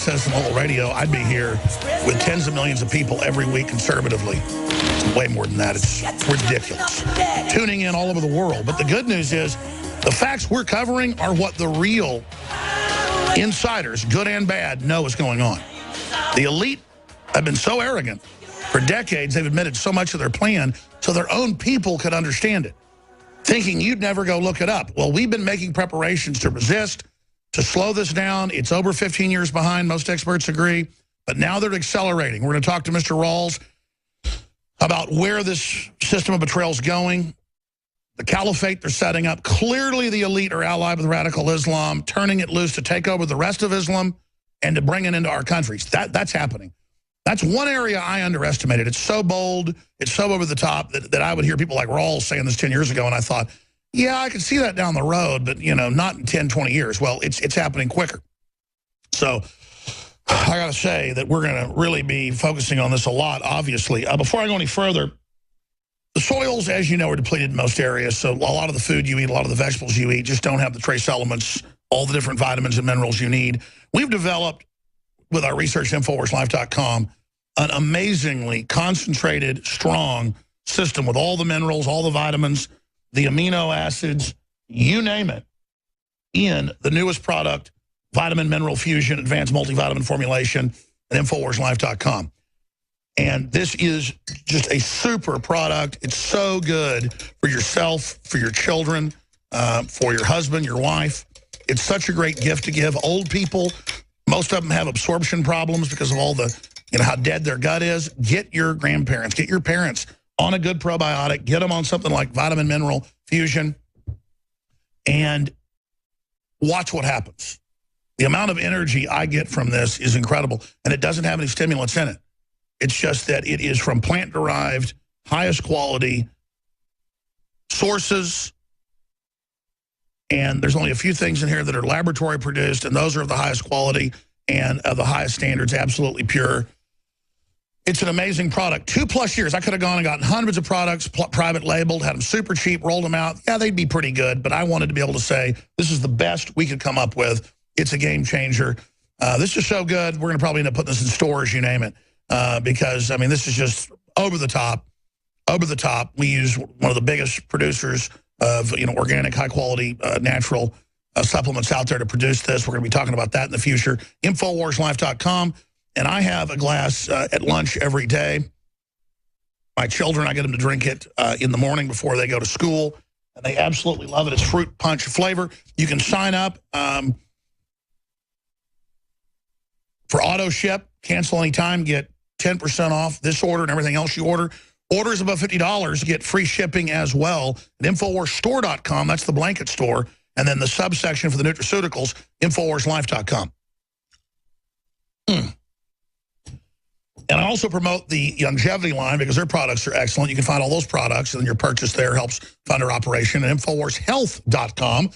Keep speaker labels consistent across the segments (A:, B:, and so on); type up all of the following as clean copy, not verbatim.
A: access to mobile radio, I'd be here with tens of millions of people every week conservatively. It's way more than that. It's ridiculous. Tuning in all over the world. But the good news is the facts we're covering are what the real insiders, good and bad, know is going on. The elite have been so arrogant. For decades, they've admitted so much of their plan so their own people could understand it, thinking you'd never go look it up. Well, we've been making preparations to resist, to slow this down. It's over 15 years behind, most experts agree, but now they're accelerating. We're going to talk to Mr. Rawls about where this system of betrayal is going, the caliphate they're setting up. Clearly, the elite are allied with radical Islam, turning it loose to take over the rest of Islam and to bring it into our countries. That's happening. That's one area I underestimated. It's so bold, it's so over the top that I would hear people like Rawls saying this 10 years ago, and I thought, yeah, I could see that down the road, but, you know, not in 10, 20 years. Well, it's happening quicker. So I got to say that we're going to really be focusing on this a lot, obviously. Before I go any further, the soils, as you know, are depleted in most areas, so a lot of the food you eat, a lot of the vegetables you eat just don't have the trace elements, all the different vitamins and minerals you need. We've developed, with our research at InfoWarsLife.com, an amazingly concentrated, strong system with all the minerals, all the vitamins, the amino acids, you name it, in the newest product, Vitamin Mineral Fusion, Advanced Multivitamin Formulation at InfoWarsLife.com. And this is just a super product. It's so good for yourself, for your children, for your husband, your wife. It's such a great gift to give. Old people, most of them have absorption problems because of all the, you know, how dead their gut is. Get your grandparents, get your parents on a good probiotic. Get them on something like Vitamin Mineral Fusion and watch what happens. The amount of energy I get from this is incredible, and it doesn't have any stimulants in it. It's just that it is from plant-derived, highest quality sources, and there's only a few things in here that are laboratory produced, and those are of the highest quality and of the highest standards, absolutely pure. It's an amazing product. 2+ years. I could have gone and gotten hundreds of products, private labeled, had them super cheap, rolled them out. Yeah, they'd be pretty good, but I wanted to be able to say, this is the best we could come up with. It's a game changer. This is so good, we're going to probably end up putting this in stores, you name it, because, I mean, this is just over the top, over the top. We use one of the biggest producers of, you know, organic, high-quality, natural supplements out there to produce this. We're going to be talking about that in the future. InfoWarsLife.com. And I have a glass at lunch every day. My children, I get them to drink it in the morning before they go to school, and they absolutely love it. It's fruit punch flavor. You can sign up for auto ship, cancel anytime, get 10% off this order and everything else you order. Orders above $50 get free shipping as well at InfoWarsStore.com. That's the blanket store. And then the subsection for the nutraceuticals, InfoWarsLife.com. And I also promote the longevity line because their products are excellent. You can find all those products, and then your purchase there helps fund our operation at InfoWarsHealth.com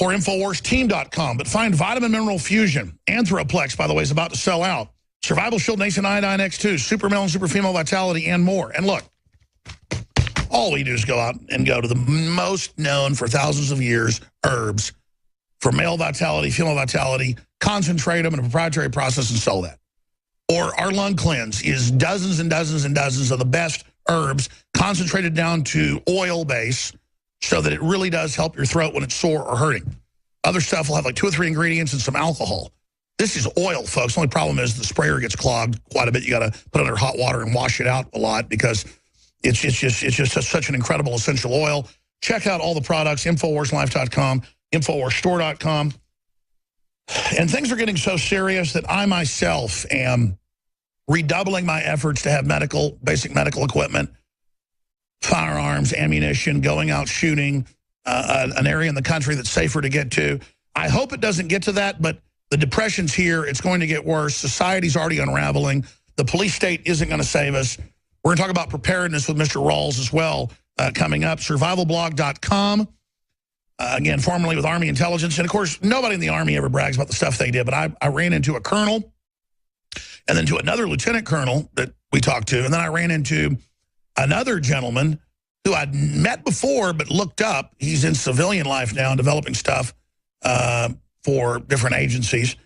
A: or InfoWarsTeam.com. But find Vitamin Mineral Fusion. Anthroplex, by the way, is about to sell out. Survival Shield Nascent Iodine X2, Super Male and Super Female Vitality, and more. And look, all we do is go out and go to the most known for thousands of years herbs for male vitality, female vitality, concentrate them in a proprietary process and sell that. Or our lung cleanse is dozens and dozens and dozens of the best herbs concentrated down to oil base so that it really does help your throat when it's sore or hurting. Other stuff will have like 2 or 3 ingredients and some alcohol. This is oil, folks. The only problem is the sprayer gets clogged quite a bit. You got to put it under hot water and wash it out a lot because it's just such an incredible essential oil. Check out all the products, InfoWarsLife.com, InfoWarsStore.com. And things are getting so serious that I myself am redoubling my efforts to have basic medical equipment, firearms, ammunition, going out shooting, an area in the country that's safer to get to. I hope it doesn't get to that, but the depression's here. It's going to get worse. Society's already unraveling. The police state isn't going to save us. We're going to talk about preparedness with Mr. Rawls as well coming up. Survivalblog.com. Again, formerly with Army Intelligence. And, of course, nobody in the Army ever brags about the stuff they did. But I ran into a colonel and then to another lieutenant colonel that we talked to. And then I ran into another gentleman who I'd met before but looked up. He's in civilian life now and developing stuff for different agencies.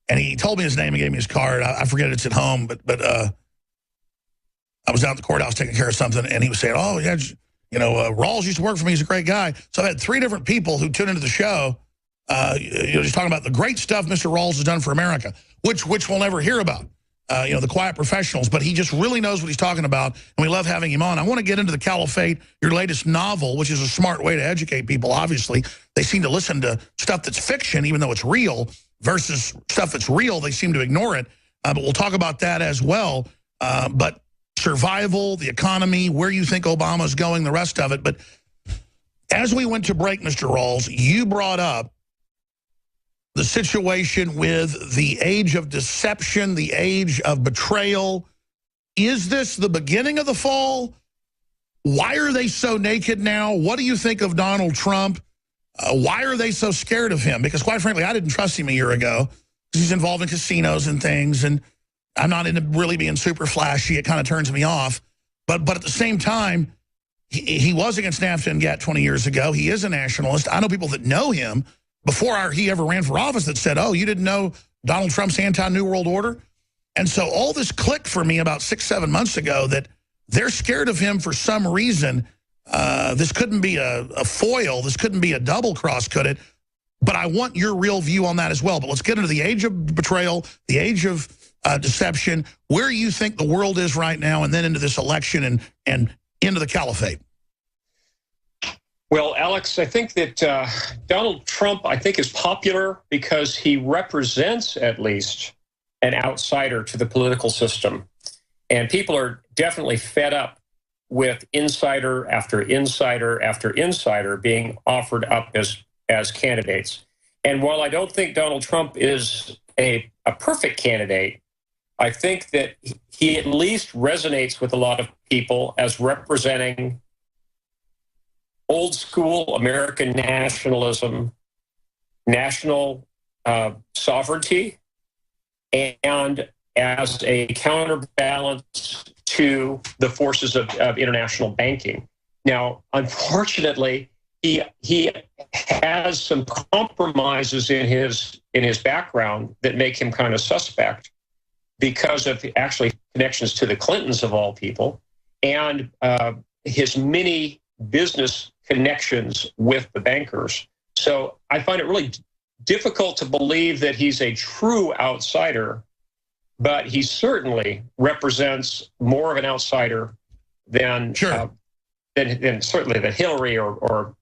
A: And he told me his name and gave me his card. I forget it's at home, but I was out at the courthouse taking care of something, and he was saying, oh, yeah, Rawls used to work for me. He's a great guy. So I've had 3 different people who tuned into the show, just talking about the great stuff Mr. Rawls has done for America, which we'll never hear about, the quiet professionals. But he just really knows what he's talking about, and we love having him on. I want to get into the Caliphate, your latest novel, which is a smart way to educate people, obviously. They seem to listen to stuff that's fiction, even though it's real, versus stuff that's real. They seem to ignore it. But we'll talk about that as well. But survival, the economy, where you think Obama's going, the rest of it. But as we went to break, Mr. Rawls, you brought up the situation with the age of deception, the age of betrayal. Is this the beginning of the fall? Why are they so naked now? What do you think of Donald Trump? Why are they so scared of him? Because quite frankly, I didn't trust him a year ago. He's involved in casinos and things, and I'm not into really being super flashy. It kind of turns me off. But at the same time, he was against NAFTA and GATT 20 years ago. He is a nationalist. I know people that know him before he ever ran for office that said, oh, you didn't know Donald Trump's anti-New World Order? And so all this clicked for me about 6-7 months ago that they're scared of him for some reason. This couldn't be a foil. This couldn't be a double cross, could it? But I want your real view on that as well. But let's get into the age of betrayal, the age of deception, where you think the world is right now, and then into this election and into the caliphate.
B: Well, Alex, I think that Donald Trump, is popular because he represents at least an outsider to the political system. And people are definitely fed up with insider after insider after insider being offered up as candidates. And while I don't think Donald Trump is a perfect candidate, I think that he at least resonates with a lot of people as representing old school American nationalism, national sovereignty, and as a counterbalance to the forces of international banking. Now, unfortunately, he has some compromises in his background that make him kind of suspect because of actually connections to the Clintons of all people, and his many business connections with the bankers. So I find it really difficult to believe that he's a true outsider, but he certainly represents more of an outsider than than certainly than Hillary or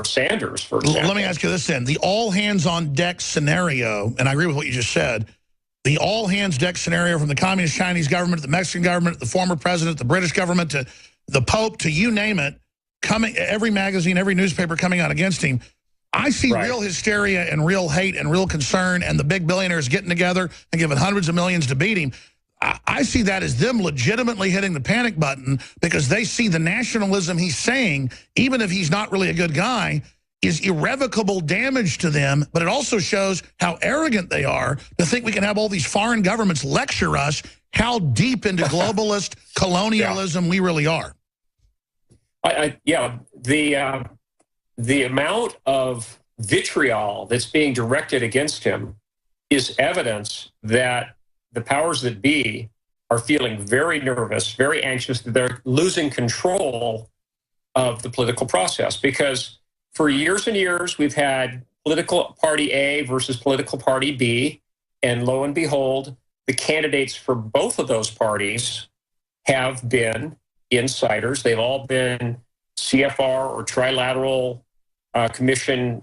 B: Sanders, for example.
A: Let me ask you this then: the all hands on deck scenario, and I agree with what you just said. The all hands deck scenario from the communist Chinese government, the Mexican government, the former president, the British government, to the Pope, to you name it, every magazine, every newspaper coming out against him. I see real hysteria and real hate and real concern, and the big billionaires getting together and giving hundreds of millions to beat him. I see that as them legitimately hitting the panic button because they see the nationalism he's saying, even if he's not really a good guy, is irrevocable damage to them. But it also shows how arrogant they are to think we can have all these foreign governments lecture us how deep into globalist colonialism we really are.
B: The amount of vitriol that's being directed against him is evidence that the powers that be are feeling very nervous, very anxious, that they're losing control of the political process. Because for years and years, we've had political party A versus political party B, and lo and behold, the candidates for both of those parties have been insiders. They've all been CFR or Trilateral Commission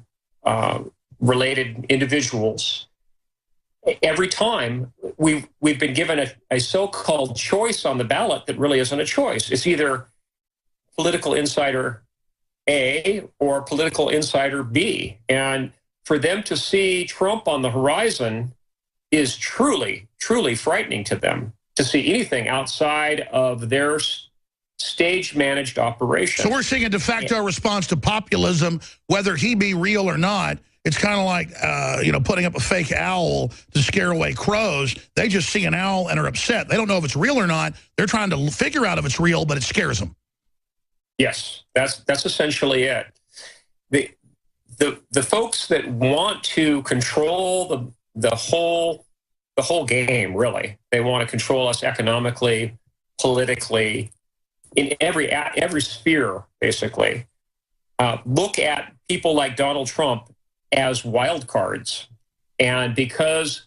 B: related individuals. Every time we've been given a so-called choice on the ballot that really isn't a choice. It's either political insider A or political insider B. And for them to see Trump on the horizon is truly, truly frightening to them, to see anything outside of their stage-managed operation.
A: So we're seeing a de facto response to populism, whether he be real or not. It's kind of like, putting up a fake owl to scare away crows. They just see an owl and are upset. They don't know if it's real or not. They're trying to figure out if it's real, but it scares them.
B: Yes, that's essentially it. The folks that want to control the whole game, really. They want to control us economically, politically, in every sphere, basically. Look at people like Donald Trump as wild cards, and because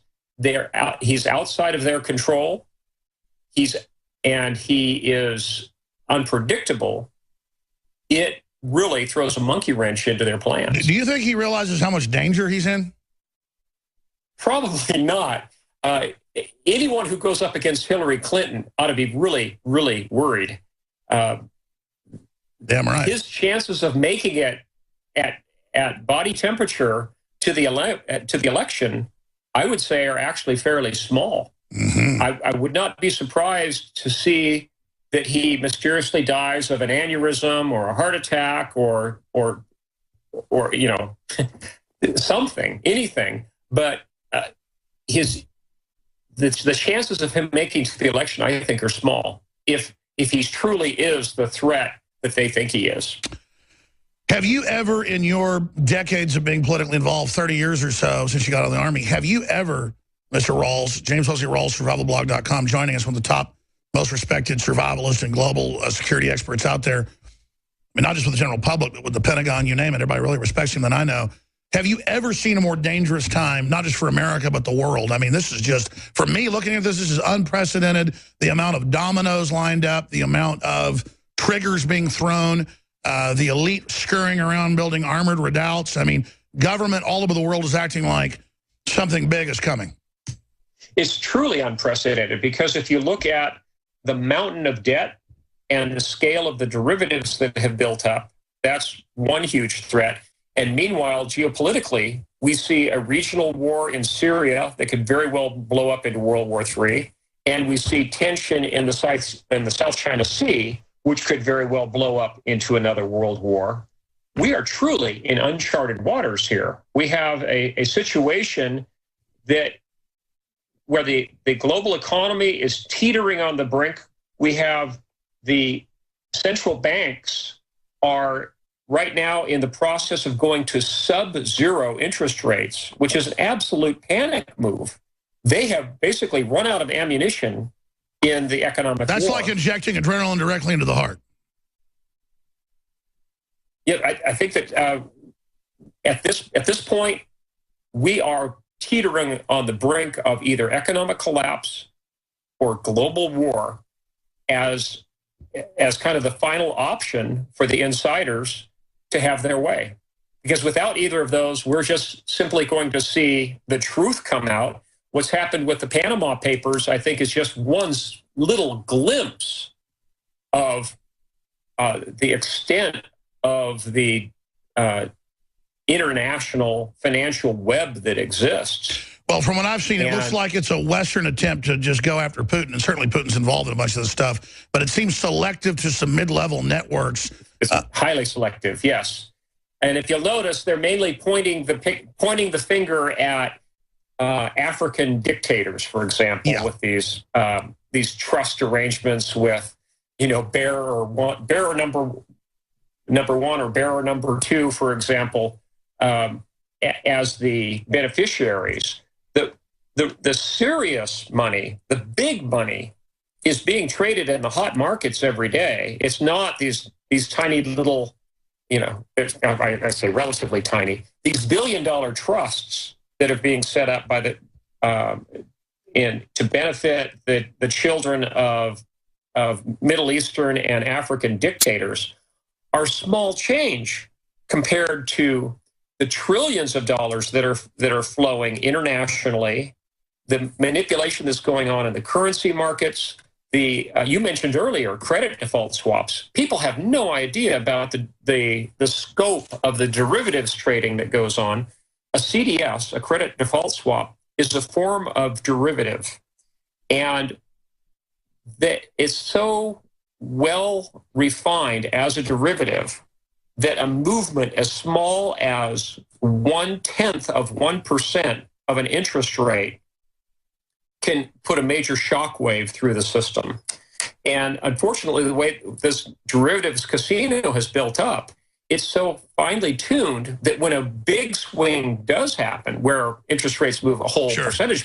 B: he's outside of their control, he is unpredictable. It really throws a monkey wrench into their plans.
A: Do you think he realizes how much danger he's in?
B: Probably not. Anyone who goes up against Hillary Clinton ought to be really, really worried.
A: Damn right.
B: His chances of making it at body temperature to the election, I would say, are actually fairly small.
A: Mm-hmm.
B: I would not be surprised to see that he mysteriously dies of an aneurysm or a heart attack or you know something, anything. But the chances of him making to the election, I think, are small. If he truly is the threat that they think he is.
A: Have you ever, in your decades of being politically involved, 30 years or so since you got out of the Army, have you ever, Mr. Rawls, James Wesley Rawls, survivalblog.com, joining us, one of the top, most respected survivalists and global security experts out there, I mean, not just with the general public, but with the Pentagon, you name it, everybody really respects him than I know. Have you ever seen a more dangerous time, not just for America, but the world? I mean, this is just, for me, looking at this is unprecedented. The amount of dominoes lined up, the amount of triggers being thrown, the elite scurrying around building armored redoubts. I mean, government all over the world is acting like something big is coming.
B: It's truly unprecedented because if you look at the mountain of debt and the scale of the derivatives that have built up, that's one huge threat. And meanwhile, geopolitically, we see a regional war in Syria that could very well blow up into World War III. And we see tension in the South China Sea, which could very well blow up into another world war. We are truly in uncharted waters here. We have a situation where the global economy is teetering on the brink. We have the central banks are right now in the process of going to sub-zero interest rates, which is an absolute panic move. They have basically run out of ammunition in the economic
A: That's
B: war.
A: like injecting adrenaline directly into the heart.
B: Yeah, I think that at this point, we are teetering on the brink of either economic collapse or global war as kind of the final option for the insiders to have their way. Because without either of those, we're just simply going to see the truth come out. What's happened with the Panama Papers, I think, is just one little glimpse of the extent of the international financial web that exists.
A: Well, from what I've seen, it looks like it's a Western attempt to just go after Putin, and certainly Putin's involved in a bunch of this stuff, but it seems selective to some mid-level networks.
B: It's highly selective, yes. And if you'll notice, they're mainly pointing the finger at African dictators, for example, with these trust arrangements with, bearer number one or bearer number two, for example, as the beneficiaries. The serious money, the big money, is being traded in the hot markets every day. It's not these tiny little, I say relatively tiny, these billion-dollar trusts that are being set up by to benefit the children of Middle Eastern and African dictators are small change compared to the trillions of dollars that are flowing internationally, the manipulation that's going on in the currency markets. You mentioned earlier credit default swaps. People have no idea about the scope of the derivatives trading that goes on. A CDS, a credit default swap, is a form of derivative, and that it's so well refined as a derivative that a movement as small as 0.1% of an interest rate can put a major shockwave through the system. And unfortunately, the way this derivatives casino has built up, it's so finely tuned that when a big swing does happen, where interest rates move a whole percentage